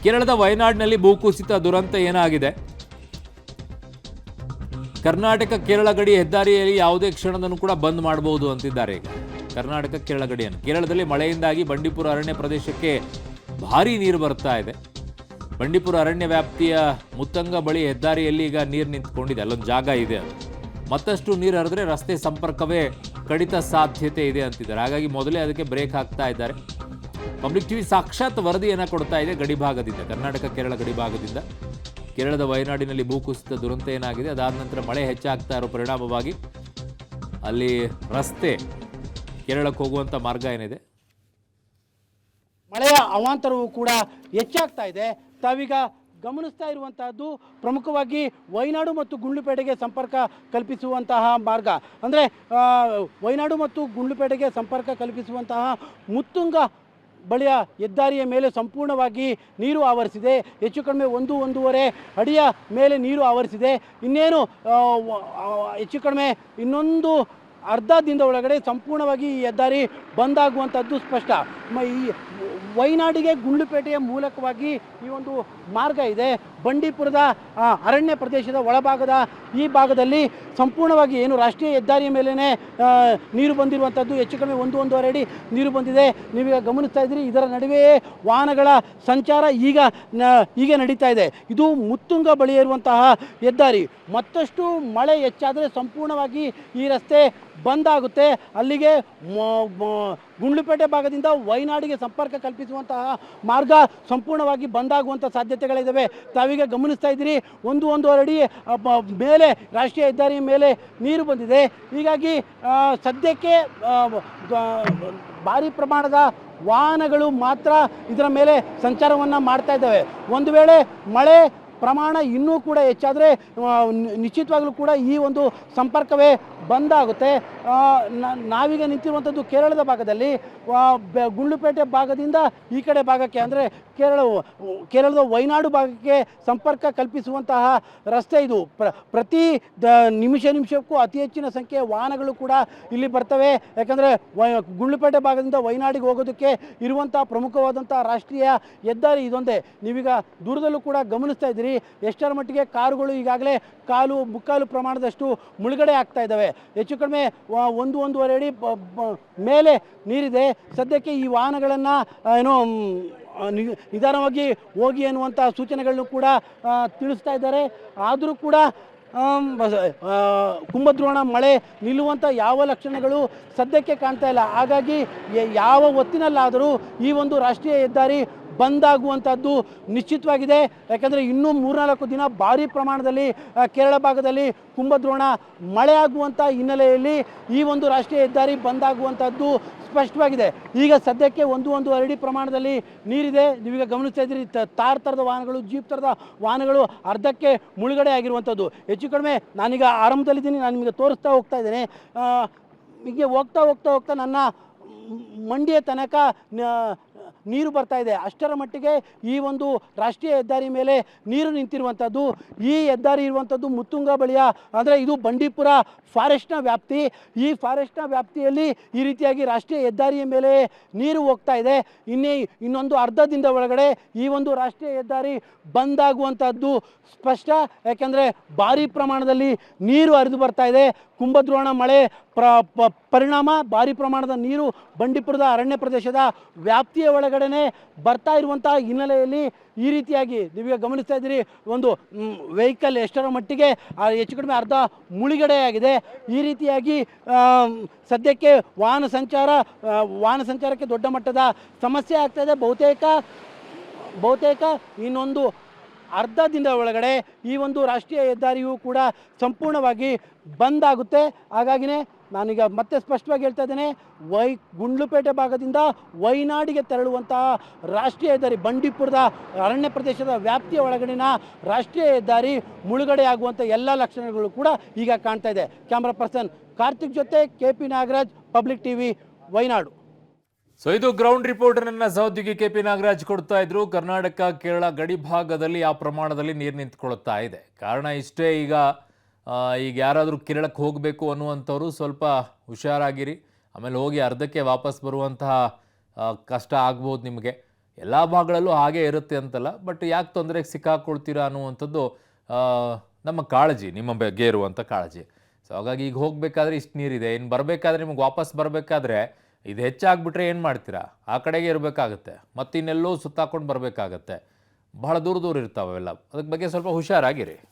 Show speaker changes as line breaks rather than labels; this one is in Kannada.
ಕೇರಳದ ವಯನಾಡಿನಲ್ಲಿ ಭೂಕುಸಿತ ದುರಂತ ಏನಾಗಿದೆ? ಕರ್ನಾಟಕ ಕೇರಳ ಗಡಿ ಹೆದ್ದಾರಿಯಲ್ಲಿ ಯಾವುದೇ ಕ್ಷಣದನ್ನು ಕೂಡ ಬಂದ್ ಮಾಡಬಹುದು ಅಂತಿದ್ದಾರೆ. ಈಗ ಕರ್ನಾಟಕ ಕೇರಳ ಗಡಿಯನ್ನು ಕೇರಳದಲ್ಲಿ ಮಳೆಯಿಂದಾಗಿ ಬಂಡೀಪುರ ಅರಣ್ಯ ಪ್ರದೇಶಕ್ಕೆ ಭಾರೀ ನೀರು ಬರ್ತಾ ಇದೆ. ಬಂಡೀಪುರ ಅರಣ್ಯ ವ್ಯಾಪ್ತಿಯ ಮುತ್ತಂಗ ಬಳಿ ಹೆದ್ದಾರಿಯಲ್ಲಿ ಈಗ ನೀರು ನಿಂತ್ಕೊಂಡಿದೆ. ಅಲ್ಲೊಂದು ಜಾಗ ಇದೆ, ಅದು ಮತ್ತಷ್ಟು ನೀರು ಹರಿದ್ರೆ ರಸ್ತೆ ಸಂಪರ್ಕವೇ ಕಡಿತ ಸಾಧ್ಯತೆ ಇದೆ ಅಂತಿದ್ದಾರೆ. ಹಾಗಾಗಿ ಮೊದಲೇ ಅದಕ್ಕೆ ಬ್ರೇಕ್ ಹಾಕ್ತಾ ಇದ್ದಾರೆ. ಪಬ್ಲಿಕ್ ಟಿವಿ ಸಾಕ್ಷಾತ್ ವರದಿಯನ್ನು ಕೊಡ್ತಾ ಇದೆ ಗಡಿಭಾಗದಿಂದ, ಕರ್ನಾಟಕ ಕೇರಳ ಗಡಿಭಾಗದಿಂದ. ಕೇರಳದ ವಯನಾಡಿನಲ್ಲಿ ಭೂಕುಸಿತ ದುರಂತ ಏನಾಗಿದೆ, ಅದಾದ ನಂತರ ಮಳೆ ಹೆಚ್ಚಾಗ್ತಾ ಇರೋ ಪರಿಣಾಮವಾಗಿ ಅಲ್ಲಿ ರಸ್ತೆ ಕೇರಳಕ್ಕೆ ಹೋಗುವಂಥ ಮಾರ್ಗ ಏನಿದೆ,
ಮಳೆಯ ಅವಾಂತರವೂ ಕೂಡ ಹೆಚ್ಚಾಗ್ತಾ ಇದೆ. ತಾವೀಗ ಗಮನಿಸ್ತಾ ಇರುವಂತಹದ್ದು ಪ್ರಮುಖವಾಗಿ ವಯನಾಡು ಮತ್ತು ಗುಂಡ್ಲುಪೇಟೆಗೆ ಸಂಪರ್ಕ ಕಲ್ಪಿಸುವಂತಹ ಮಾರ್ಗ. ಅಂದರೆ ವಯನಾಡು ಮತ್ತು ಗುಂಡ್ಲುಪೇಟೆಗೆ ಸಂಪರ್ಕ ಕಲ್ಪಿಸುವಂತಹ ಮುತ್ತುಂಗ ಬಳಿಯ ಹೆದ್ದಾರಿಯ ಮೇಲೆ ಸಂಪೂರ್ಣವಾಗಿ ನೀರು ಆವರಿಸಿದೆ. ಹೆಚ್ಚು ಕಡಿಮೆ 1-1.5 ಅಡಿಯ ಮೇಲೆ ನೀರು ಆವರಿಸಿದೆ. ಇನ್ನೇನು ಹೆಚ್ಚು ಕಡಿಮೆ ಇನ್ನೊಂದು ಅರ್ಧ ದಿನದ ಒಳಗಡೆ ಸಂಪೂರ್ಣವಾಗಿ ಈ ಹೆದ್ದಾರಿ ಬಂದಾಗುವಂಥದ್ದು ಸ್ಪಷ್ಟ. ಈ ವಯನಾಡಿಗೆ ಗುಂಡ್ಲುಪೇಟೆಯ ಮೂಲಕವಾಗಿ ಈ ಒಂದು ಮಾರ್ಗ ಇದೆ. ಬಂಡೀಪುರದ ಅರಣ್ಯ ಪ್ರದೇಶದ ಒಳಭಾಗದ ಈ ಭಾಗದಲ್ಲಿ ಸಂಪೂರ್ಣವಾಗಿ ಏನು ರಾಷ್ಟ್ರೀಯ ಹೆದ್ದಾರಿಯ ಮೇಲೇ ನೀರು ಬಂದಿರುವಂಥದ್ದು. ಹೆಚ್ಚು ಕಡಿಮೆ 1-1.5 ಅಡಿ ನೀರು ಬಂದಿದೆ. ನೀವೀಗ ಗಮನಿಸ್ತಾ ಇದ್ದೀರಿ. ಇದರ ನಡುವೆಯೇ ವಾಹನಗಳ ಸಂಚಾರ ಈಗ ನಡೀತಾ ಇದೆ. ಇದು ಮುತ್ತುಂಗ ಬಳಿ ಇರುವಂತಹ ಹೆದ್ದಾರಿ. ಮತ್ತಷ್ಟು ಮಳೆ ಹೆಚ್ಚಾದರೆ ಸಂಪೂರ್ಣವಾಗಿ ಈ ರಸ್ತೆ ಬಂದಾಗುತ್ತೆ. ಅಲ್ಲಿಗೆ ಗುಂಡ್ಲುಪೇಟೆ ಭಾಗದಿಂದ ವಯನಾಡಿಗೆ ಸಂಪರ್ಕ ಕಲ್ಪಿಸುವಂತಹ ಮಾರ್ಗ ಸಂಪೂರ್ಣವಾಗಿ ಬಂದಾಗುವಂಥ ಸಾಧ್ಯತೆಗಳಿದ್ದಾವೆ. ತಾವೀಗ ಗಮನಿಸ್ತಾ ಇದ್ದೀರಿ, 1-1.5 ಅಡಿ ಮೇಲೆ ರಾಷ್ಟ್ರೀಯ ಹೆದ್ದಾರಿಯ ಮೇಲೆ ನೀರು ಬಂದಿದೆ. ಹೀಗಾಗಿ ಸದ್ಯಕ್ಕೆ ಭಾರಿ ಪ್ರಮಾಣದ ವಾಹನಗಳು ಮಾತ್ರ ಇದರ ಮೇಲೆ ಸಂಚಾರವನ್ನು ಮಾಡ್ತಾ ಇದ್ದಾವೆ. ಒಂದು ವೇಳೆ ಮಳೆ ಪ್ರಮಾಣ ಇನ್ನೂ ಕೂಡ ಹೆಚ್ಚಾದರೆ ನಿಶ್ಚಿತವಾಗಲೂ ಕೂಡ ಈ ಒಂದು ಸಂಪರ್ಕವೇ ಬಂದಾಗುತ್ತೆ. ನಾವೀಗ ನಿಂತಿರುವಂಥದ್ದು ಕೇರಳದ ಭಾಗದಲ್ಲಿ. ಗುಂಡ್ಲುಪೇಟೆ ಭಾಗದಿಂದ ಈ ಕಡೆ ಭಾಗಕ್ಕೆ ಅಂದರೆ ಕೇರಳದ ವಯನಾಡು ಭಾಗಕ್ಕೆ ಸಂಪರ್ಕ ಕಲ್ಪಿಸುವಂತಹ ರಸ್ತೆ ಇದು. ಪ್ರತಿ ನಿಮಿಷಕ್ಕೂ ಅತಿ ಹೆಚ್ಚಿನ ಸಂಖ್ಯೆಯ ವಾಹನಗಳು ಕೂಡ ಇಲ್ಲಿ ಬರ್ತವೆ. ಯಾಕಂದರೆ ಗುಂಡ್ಲುಪೇಟೆ ಭಾಗದಿಂದ ವಯನಾಡಿಗೆ ಹೋಗೋದಕ್ಕೆ ಇರುವಂಥ ಪ್ರಮುಖವಾದಂಥ ರಾಷ್ಟ್ರೀಯ ಹೆದ್ದಾರಿ ಇದೊಂದೇ. ನೀವೀಗ ದೂರದಲ್ಲೂ ಕೂಡ ಗಮನಿಸ್ತಾ ಇದ್ದೀರಿ ಎಷ್ಟರ ಮಟ್ಟಿಗೆ ಕಾರುಗಳು ಈಗಾಗಲೇ ಮುಕ್ಕಾಲು ಪ್ರಮಾಣದಷ್ಟು ಮುಳುಗಡೆ ಆಗ್ತಾ ಇದ್ದಾವೆ. ಹೆಚ್ಚು ಕಡಿಮೆ 1-1.5 ಅಡಿ ಮೇಲೆ ನೀರಿದೆ. ಸದ್ಯಕ್ಕೆ ಈ ವಾಹನಗಳನ್ನು ನಿಧಾನವಾಗಿ ಹೋಗಿ ಅನ್ನುವಂಥ ಸೂಚನೆಗಳನ್ನು ಕೂಡ ತಿಳಿಸ್ತಾ ಇದ್ದಾರೆ. ಆದರೂ ಕೂಡ ಕುಂಭದ್ರೋಣ ಮಳೆ ನಿಲ್ಲುವಂಥ ಯಾವ ಲಕ್ಷಣಗಳು ಸದ್ಯಕ್ಕೆ ಕಾಣ್ತಾ ಇಲ್ಲ. ಹಾಗಾಗಿ ಯಾವ ಹೊತ್ತಿನಲ್ಲಾದರೂ ಈ ಒಂದು ರಾಷ್ಟ್ರೀಯ ಹೆದ್ದಾರಿ ಬಂದಾಗುವಂಥದ್ದು ನಿಶ್ಚಿತವಾಗಿದೆ. ಯಾಕಂದರೆ ಇನ್ನೂ 3-4 ದಿನ ಭಾರೀ ಪ್ರಮಾಣದಲ್ಲಿ ಕೇರಳ ಭಾಗದಲ್ಲಿ ಕುಂಭದ್ರೋಣ ಮಳೆ ಆಗುವಂಥ ಹಿನ್ನೆಲೆಯಲ್ಲಿ ಈ ಒಂದು ರಾಷ್ಟ್ರೀಯ ಹೆದ್ದಾರಿ ಬಂದಾಗುವಂಥದ್ದು ಸ್ಪಷ್ಟವಾಗಿದೆ. ಈಗ ಸದ್ಯಕ್ಕೆ 1-1.5 ಅಡಿ ಪ್ರಮಾಣದಲ್ಲಿ ನೀರಿದೆ. ನೀವೀಗ ಗಮನಿಸ್ತಾ ಇದ್ದೀರಿ, ತಾರ್ ಥರದ ವಾಹನಗಳು, ಜೀಪ್ ಥರದ ವಾಹನಗಳು ಅರ್ಧಕ್ಕೆ ಮುಳುಗಡೆ ಆಗಿರುವಂಥದ್ದು. ಹೆಚ್ಚು ಕಡಿಮೆ ನಾನೀಗ ಆರಂಭದಲ್ಲಿದ್ದೀನಿ, ನಾನು ನಿಮಗೆ ತೋರಿಸ್ತಾ ಹೋಗ್ತಾ ಇದ್ದೇನೆ. ಹೀಗೆ ಹೋಗ್ತಾ ನನ್ನ ಮಂಡಿಯ ತನಕ ನೀರು ಬರ್ತಾ ಇದೆ. ಅಷ್ಟರ ಮಟ್ಟಿಗೆ ಈ ಒಂದು ರಾಷ್ಟ್ರೀಯ ಹೆದ್ದಾರಿ ಮೇಲೆ ನೀರು ನಿಂತಿರುವಂಥದ್ದು. ಈ ಹೆದ್ದಾರಿ ಇರುವಂಥದ್ದು ಮುತ್ತುಂಗ ಬಳಿಯ, ಅಂದರೆ ಇದು ಬಂಡೀಪುರ ಫಾರೆಸ್ಟ್ನ ವ್ಯಾಪ್ತಿ. ಈ ಫಾರೆಸ್ಟ್ನ ವ್ಯಾಪ್ತಿಯಲ್ಲಿ ಈ ರೀತಿಯಾಗಿ ರಾಷ್ಟ್ರೀಯ ಹೆದ್ದಾರಿಯ ಮೇಲೆ ನೀರು ಹೋಗ್ತಾ ಇದೆ. ಇನ್ನೊಂದು ಅರ್ಧ ದಿನದ ಒಳಗಡೆ ಈ ಒಂದು ರಾಷ್ಟ್ರೀಯ ಹೆದ್ದಾರಿ ಬಂದಾಗುವಂಥದ್ದು ಸ್ಪಷ್ಟ. ಯಾಕೆಂದರೆ ಭಾರೀ ಪ್ರಮಾಣದಲ್ಲಿ ನೀರು ಹರಿದು ಬರ್ತಾ ಇದೆ. ಕುಂಭದ್ರೋಣ ಮಳೆ ಪರಿಣಾಮ ಭಾರೀ ಪ್ರಮಾಣದ ನೀರು ಬಂಡೀಪುರದ ಅರಣ್ಯ ಪ್ರದೇಶದ ವ್ಯಾಪ್ತಿಯ ಒಳಗಡೆ ಬರ್ತಾ ಇರುವಂತಹ ಹಿನ್ನೆಲೆಯಲ್ಲಿ ಈ ರೀತಿಯಾಗಿ ನೀವೀಗ ಗಮನಿಸ್ತಾ ಇದ್ದೀರಿ, ಒಂದು ವೆಹಿಕಲ್ ಎಷ್ಟರ ಮಟ್ಟಿಗೆ ಹೆಚ್ಚು ಕಡಿಮೆ ಅರ್ಧ ಮುಳುಗಡೆಯಾಗಿದೆ. ಈ ರೀತಿಯಾಗಿ ಸದ್ಯಕ್ಕೆ ವಾಹನ ಸಂಚಾರಕ್ಕೆ ದೊಡ್ಡ ಮಟ್ಟದ ಸಮಸ್ಯೆ ಆಗ್ತಾ ಇದೆ. ಬಹುತೇಕ ಇನ್ನೊಂದು ಅರ್ಧ ದಿನದ ಒಳಗಡೆ ಈ ಒಂದು ರಾಷ್ಟ್ರೀಯ ಹೆದ್ದಾರಿಯು ಕೂಡ ಸಂಪೂರ್ಣವಾಗಿ ಬಂದಾಗುತ್ತೆ. ಹಾಗಾಗಿನೇ ನಾನೀಗ ಮತ್ತೆ ಸ್ಪಷ್ಟವಾಗಿ ಹೇಳ್ತಾ ಇದ್ದೇನೆ, ಗುಂಡ್ಲುಪೇಟೆ ಭಾಗದಿಂದ ವಯನಾಡಿಗೆ ತೆರಳುವಂತಹ ರಾಷ್ಟ್ರೀಯ ಹೆದ್ದಾರಿ, ಬಂಡೀಪುರದ ಅರಣ್ಯ ಪ್ರದೇಶದ ವ್ಯಾಪ್ತಿಯ ಒಳಗಡಿನ ರಾಷ್ಟ್ರೀಯ ಹೆದ್ದಾರಿ ಮುಳುಗಡೆ ಆಗುವಂಥ ಎಲ್ಲ ಲಕ್ಷಣಗಳು ಕೂಡ ಈಗ ಕಾಣ್ತಾ ಇದೆ. ಕ್ಯಾಮ್ರಾ ಪರ್ಸನ್ ಕಾರ್ತಿಕ್ ಜೊತೆ KP Nagaraj, public TV, Wayanad.
So ಇದು ಗ್ರೌಂಡ್ ರಿಪೋರ್ಟ್ ನನ್ನ ಸಹೋದ್ಯೋಗಿ KP ನಾಗರಾಜ್ ಕೊಡ್ತಾ ಇದ್ರು. ಕರ್ನಾಟಕ ಕೇರಳ ಗಡಿ ಭಾಗದಲ್ಲಿ ಆ ಪ್ರಮಾಣದಲ್ಲಿ ನೀರು ನಿಂತ್ಕೊಳ್ತಾ ಇದೆ. ಕಾರಣ ಇಷ್ಟೇ, ಈಗ ಯಾರಾದರೂ ಕೇರಳಕ್ಕೆ ಹೋಗಬೇಕು ಅನ್ನುವಂಥವ್ರು ಸ್ವಲ್ಪ ಹುಷಾರಾಗಿರಿ. ಆಮೇಲೆ ಹೋಗಿ ಅರ್ಧಕ್ಕೆ ವಾಪಸ್ ಬರುವಂತಹ ಕಷ್ಟ ಆಗ್ಬೋದು ನಿಮಗೆ. ಎಲ್ಲ ಭಾಗಗಳಲ್ಲೂ ಹಾಗೆ ಇರುತ್ತೆ ಅಂತಲ್ಲ, ಬಟ್ ಯಾಕೆ ತೊಂದರೆಗೆ ಸಿಕ್ಕಾಕೊಳ್ತೀರಾ ಅನ್ನುವಂಥದ್ದು ಆ, ನಮ್ಮ ಕಾಳಜಿ, ನಿಮ್ಮ ಬಗ್ಗೆ ಇರುವಂಥ ಕಾಳಜಿ. ಸೊ ಹಾಗಾಗಿ ಈಗ ಹೋಗಬೇಕಾದ್ರೆ ಇಷ್ಟು ನೀರಿದೆ, ಇನ್ನು ಬರಬೇಕಾದ್ರೆ ನಿಮ್ಗೆ ವಾಪಸ್ ಬರಬೇಕಾದ್ರೆ ಇದು ಹೆಚ್ಚಾಗ್ಬಿಟ್ರೆ ಏನು ಮಾಡ್ತೀರಾ? ಆ ಕಡೆಗೆ ಇರಬೇಕಾಗತ್ತೆ, ಮತ್ತು ಇನ್ನೆಲ್ಲೋ ಸುತ್ತಾಕೊಂಡು ಬರಬೇಕಾಗತ್ತೆ. ಬಹಳ ದೂರ ದೂರ ಇರ್ತಾವೆ ಅವೆಲ್ಲ. ಅದಕ್ಕೆ ಬಗ್ಗೆ ಸ್ವಲ್ಪ ಹುಷಾರಾಗಿರಿ.